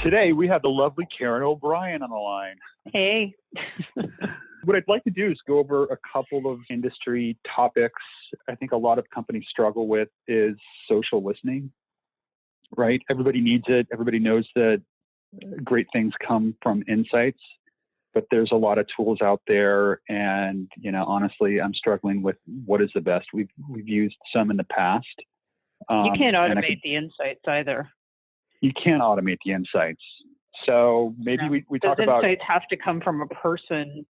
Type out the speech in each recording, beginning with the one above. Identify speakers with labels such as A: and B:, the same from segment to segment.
A: Today, we have the lovely Karen O'Brien on the line.
B: Hey.
A: What I'd like to do is go over a couple of industry topics I think a lot of companies struggle with is social listening, right? Everybody needs it. Everybody knows that great things come from insights, but there's a lot of tools out there. And, honestly, I'm struggling with what is the best. We've used some in the past.
B: You can't automate the insights either.
A: You can't automate the insights. So maybe we talk about...
B: Those insights have to come from a person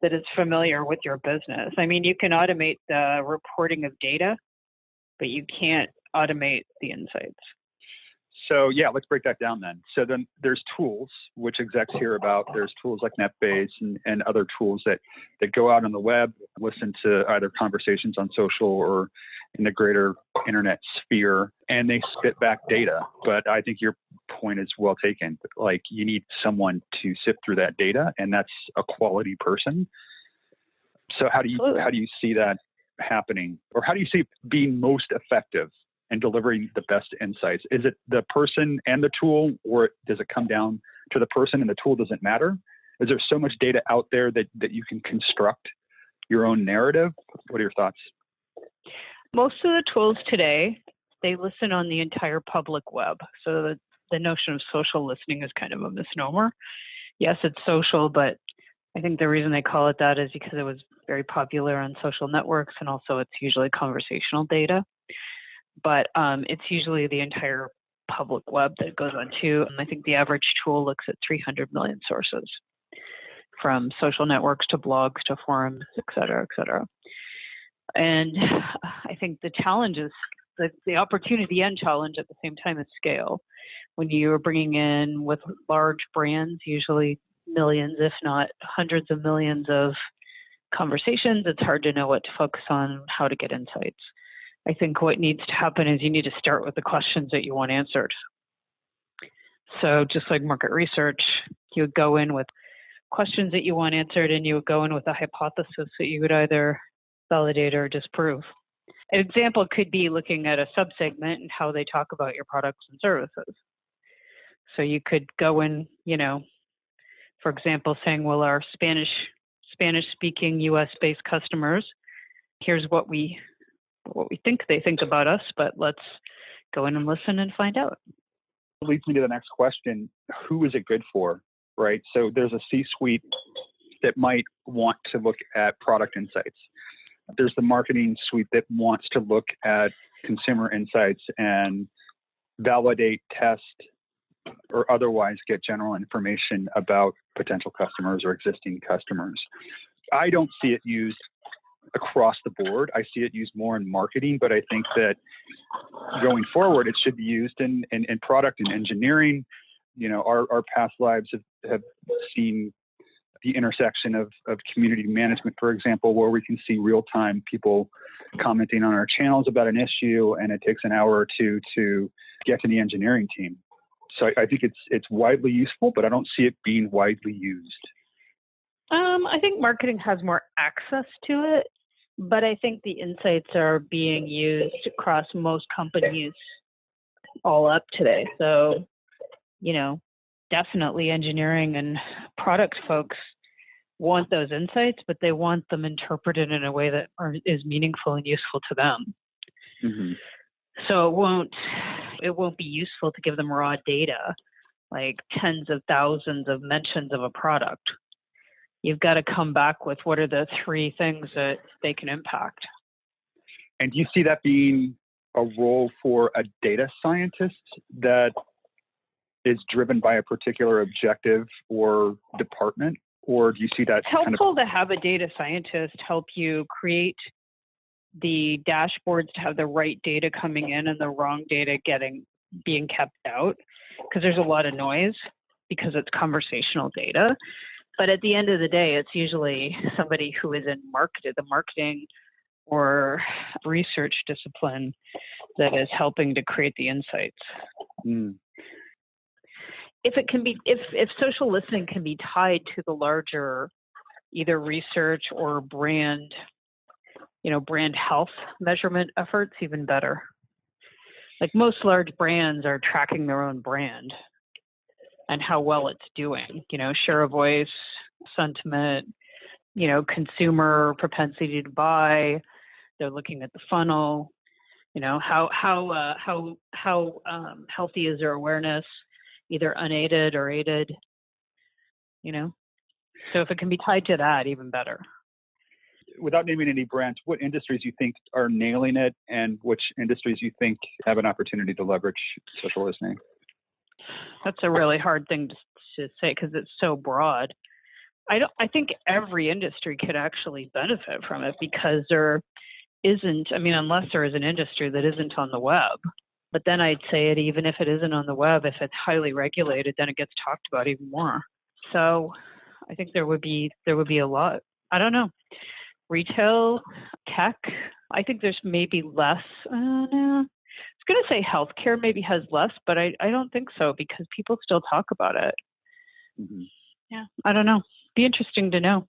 B: that is familiar with your business. I mean, you can automate the reporting of data, but you can't automate the insights.
A: So yeah, let's break that down then. So then there's tools, which execs hear about. There's tools like NetBase and other tools that go out on the web, listen to either conversations on social or in the greater internet sphere, and they spit back data. But I think your point is well taken. Like, you need someone to sift through that data, and that's a quality person. So how do you see that happening, or how do you see it being most effective and delivering the best insights? Is it the person and the tool, or does it come down to the person and the tool doesn't matter? Is there so much data out there that you can construct your own narrative? What are your thoughts?
B: Most of the tools today, they listen on the entire public web. So the notion of social listening is kind of a misnomer. Yes, it's social, but I think the reason they call it that is because it was very popular on social networks, and also it's usually conversational data. But it's usually the entire public web that it goes on to. And I think the average tool looks at 300 million sources, from social networks to blogs to forums, et cetera, et cetera. And I think the challenge is the opportunity and challenge at the same time is scale. When you are bringing in with large brands, usually millions, if not hundreds of millions of conversations, it's hard to know what to focus on, how to get insights. I think what needs to happen is you need to start with the questions that you want answered. So just like market research, you would go in with questions that you want answered, and you would go in with a hypothesis that you would either validate or disprove. An example could be looking at a subsegment and how they talk about your products and services. So you could go in, for example, saying, well, our Spanish-speaking US-based customers, here's what we think they think about us, but let's go in and listen and find out.
A: It leads me to the next question. Who is it good for, right? So there's a C-suite that might want to look at product insights. There's the marketing suite that wants to look at consumer insights and validate, test, or otherwise get general information about potential customers or existing customers. I don't see it used across the board. I see it used more in marketing, but I think that going forward, it should be used in product and engineering. Our past lives have seen the intersection of community management, for example, where we can see real-time people commenting on our channels about an issue, and it takes an hour or two to get to the engineering team. So I think it's widely useful, but I don't see it being widely used.
B: I think marketing has more access to it, but I think the insights are being used across most companies all up today. So, definitely engineering and product folks want those insights, but they want them interpreted in a way that is meaningful and useful to them.
A: Mm-hmm.
B: So it won't be useful to give them raw data, like tens of thousands of mentions of a product. You've got to come back with what are the three things that they can impact.
A: And do you see that being a role for a data scientist that is driven by a particular objective or department? Or do you see that
B: it's helpful to have a data scientist help you create the dashboards to have the right data coming in and the wrong data being kept out, because there's a lot of noise because it's conversational data. But at the end of the day, it's usually somebody who is in the marketing or research discipline that is helping to create the insights.
A: Mm.
B: If social listening can be tied to the larger either research or brand health measurement efforts, even better. Like most large brands are tracking their own brand. and how well it's doing. Share of voice, sentiment, consumer propensity to buy. They're looking at the funnel. How healthy is their awareness, either unaided or aided. So if it can be tied to that, even better.
A: Without naming any brands, what industries you think are nailing it, and which industries you think have an opportunity to leverage social listening?
B: That's a really hard thing to say because it's so broad. I think every industry could actually benefit from it because there isn't, unless there is an industry that isn't on the web. But then I'd say it, even if it isn't on the web, if it's highly regulated, then it gets talked about even more. So I think there would be a lot. I don't know. Retail, tech, I think there's maybe less. No. I was going to say healthcare maybe has less, but I don't think so because people still talk about it.
A: Mm-hmm.
B: Yeah, I don't know. Be interesting to know.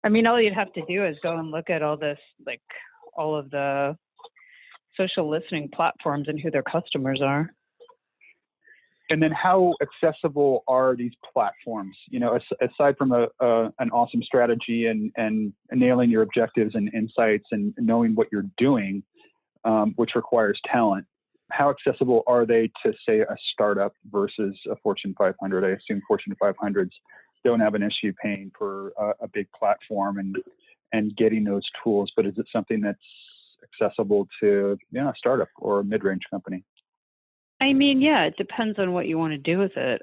B: All you'd have to do is go and look at all this, like all of the social listening platforms and who their customers are.
A: And then how accessible are these platforms? Aside from an awesome strategy and nailing your objectives and insights and knowing what you're doing, which requires talent, how accessible are they to, say, a startup versus a Fortune 500? I assume Fortune 500s don't have an issue paying for a big platform and getting those tools, but is it something that's accessible to a startup or a mid-range company?
B: Yeah, it depends on what you want to do with it.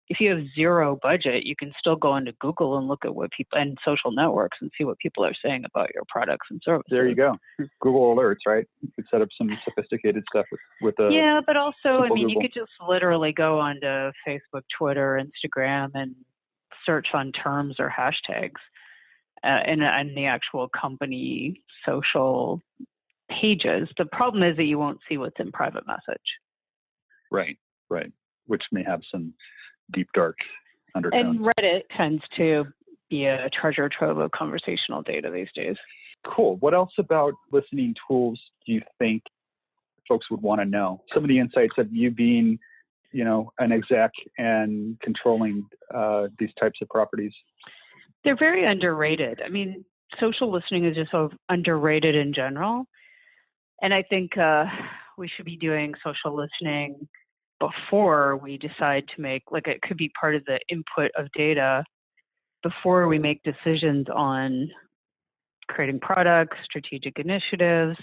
B: If you have zero budget, you can still go into Google and look at what people and social networks and see what people are saying about your products and services.
A: There you go. Google Alerts, right? You could set up some sophisticated stuff with a
B: yeah, but also,
A: Google.
B: You could just literally go onto Facebook, Twitter, Instagram, and search on terms or hashtags and the actual company social pages. The problem is that you won't see what's in private message.
A: Right. Which may have some deep, dark undertones.
B: And Reddit tends to be a treasure trove of conversational data these days.
A: Cool. What else about listening tools do you think folks would want to know? Some of the insights of you being, an exec and controlling these types of properties.
B: They're very underrated. Social listening is just so underrated in general. And I think we should be doing social listening before we decide to make, it could be part of the input of data before we make decisions on creating products, strategic initiatives,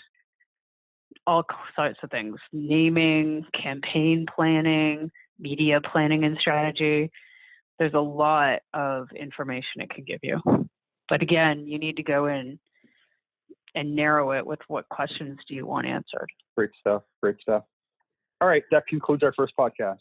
B: all sorts of things, naming, campaign planning, media planning and strategy. There's a lot of information it can give you. But again, you need to go in and narrow it with what questions do you want answered.
A: Great stuff. All right, that concludes our first podcast.